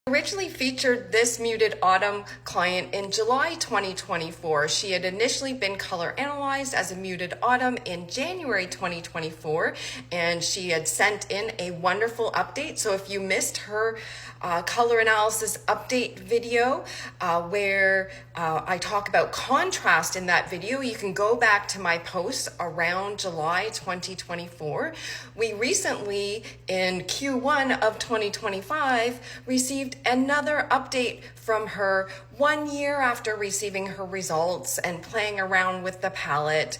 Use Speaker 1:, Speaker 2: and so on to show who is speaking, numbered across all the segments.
Speaker 1: Originally featured this muted autumn client in July 2024. She had initially been color analyzed as a muted autumn in January 2024, and she had sent in a wonderful update. So if you missed her color analysis update video where I talk about contrast in that video, you can go back to my posts around July 2024. We recently in Q1 of 2025 received another update from her 1 year after receiving her results and playing around with the palette,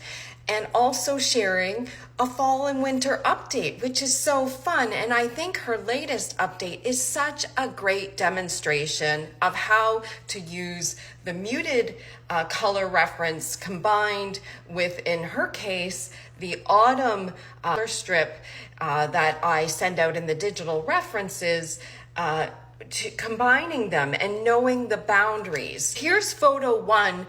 Speaker 1: and also sharing a fall and winter update, which is so fun. And I think her latest update is such a great demonstration of how to use the muted color reference combined with, in her case, the autumn color strip that I send out in the digital references, combining them and knowing the boundaries. Here's photo one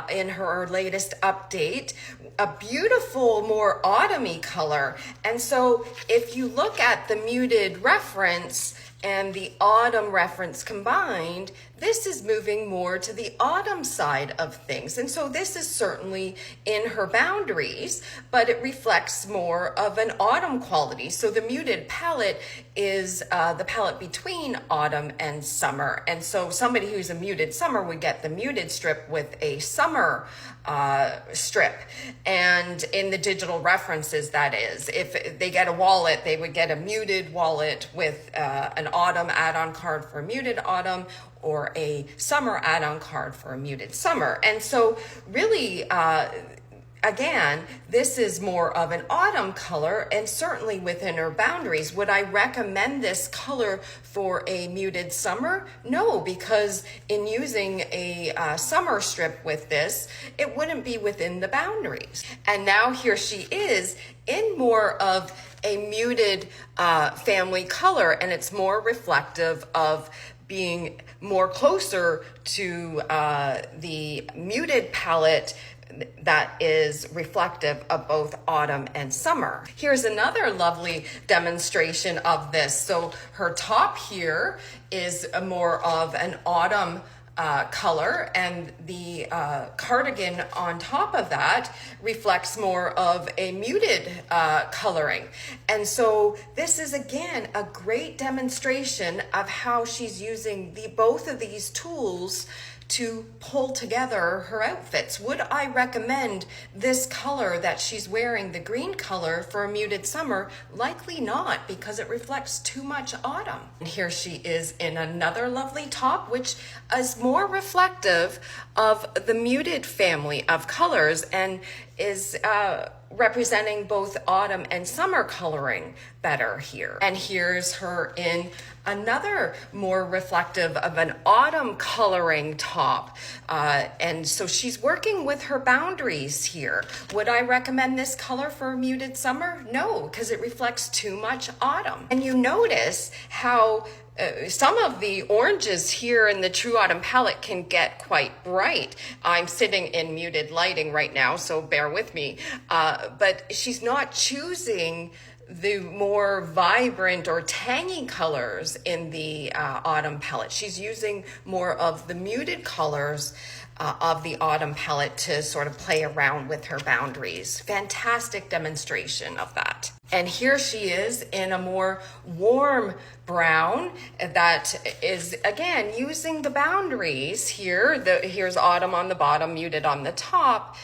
Speaker 1: in her latest update, a beautiful, more autumny color. And so if you look at the muted reference and the autumn reference combined, this is moving more to the autumn side of things. And so this is certainly in her boundaries, but it reflects more of an autumn quality. So the muted palette is the palette between autumn and summer. And so somebody who's a muted summer would get the muted strip with a summer strip. And in the digital references, that is, if they get a wallet, they would get a muted wallet with an autumn add-on card for muted autumn, or a summer add-on card for a muted summer. And so really, again, this is more of an autumn color and certainly within her boundaries. Would I recommend this color for a muted summer? No, because in using a summer strip with this, it wouldn't be within the boundaries. And now here she is in more of a muted family color, and it's more reflective of being more closer to the muted palette that is reflective of both autumn and summer. Here's another lovely demonstration of this. So her top here is more of an autumn color, and the cardigan on top of that reflects more of a muted coloring. And so this is again a great demonstration of how she's using both of these tools to pull together her outfits. Would I recommend this color that she's wearing, the green color, for a muted summer? Likely not, because it reflects too much autumn. And here she is in another lovely top, which is more reflective of the muted family of colors and is representing both autumn and summer coloring better here. And here's her in another more reflective of an autumn coloring top. And so she's working with her boundaries here. Would I recommend this color for a muted summer? No, because it reflects too much autumn. And you notice how some of the oranges here in the True Autumn palette can get quite bright. I'm sitting in muted lighting right now, so bear with me. But she's not choosing the more vibrant or tangy colors in the autumn palette. She's using more of the muted colors of the autumn palette to sort of play around with her boundaries. Fantastic demonstration of that. And here she is in a more warm brown that is, again, using the boundaries here. Here's autumn on the bottom, muted on the top.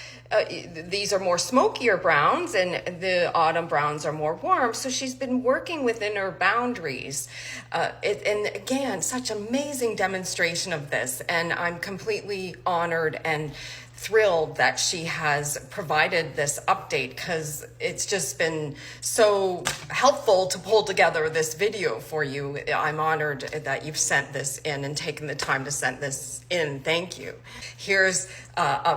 Speaker 1: These are more smokier browns, and the autumn browns are more warm. So she's been working within her boundaries. And again, such amazing demonstration of this. And I'm completely honored and thrilled that she has provided this update, because it's just been so helpful to pull together this video for you. I'm honored that you've sent this in and taken the time to send this in. Thank you. Here's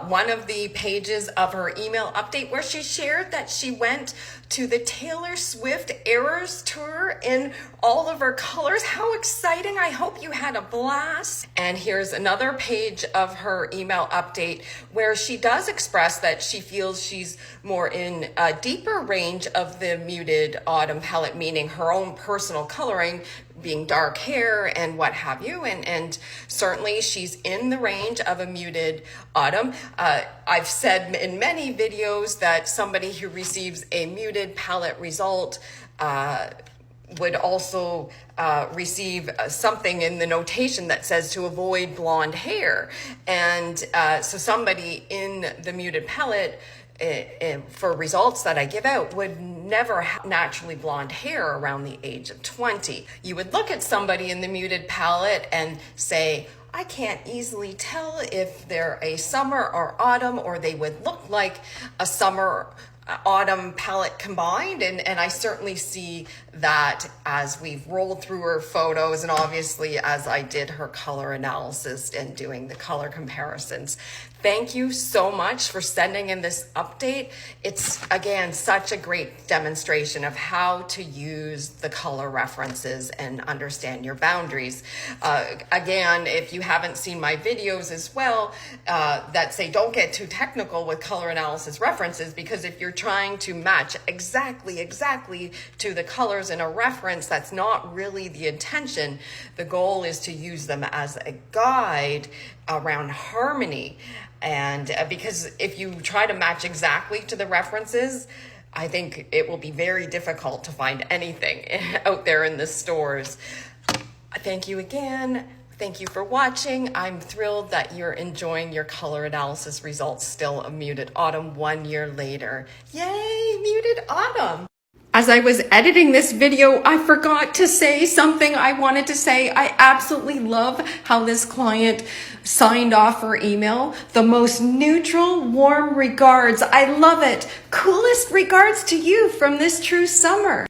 Speaker 1: one of the pages of her email update where she shared that she went to the Taylor Swift Eras Tour in all of her colors. How exciting. I hope you had a blast. And here's another page of her email update where she does express that she feels she's more in a deeper range of the muted autumn palette, meaning her own personal coloring being dark hair and what have you, and certainly she's in the range of a muted autumn. I've said in many videos that somebody who receives a muted palette result would also receive something in the notation that says to avoid blonde hair. And so somebody in the muted palette for results that I give out would never have naturally blonde hair around the age of 20. You would look at somebody in the muted palette and say, I can't easily tell if they're a summer or autumn, or they would look like a summer autumn palette combined, and I certainly see that as we've rolled through her photos, and obviously as I did her color analysis and doing the color comparisons. Thank you so much for sending in this update. It's, again, such a great demonstration of how to use the color references and understand your boundaries. Again, if you haven't seen my videos as well, that say don't get too technical with color analysis references, because if you're trying to match exactly to the colors in a reference, that's not really the intention. The goal is to use them as a guide around harmony. And because if you try to match exactly to the references, I think it will be very difficult to find anything out there in the stores. Thank you again. Thank you for watching. I'm thrilled that you're enjoying your color analysis results, still a muted autumn 1 year later. Yay, muted autumn. As I was editing this video, I forgot to say something I wanted to say. I absolutely love how this client signed off her email. The most neutral, warm regards. I love it. Coolest regards to you from this true summer.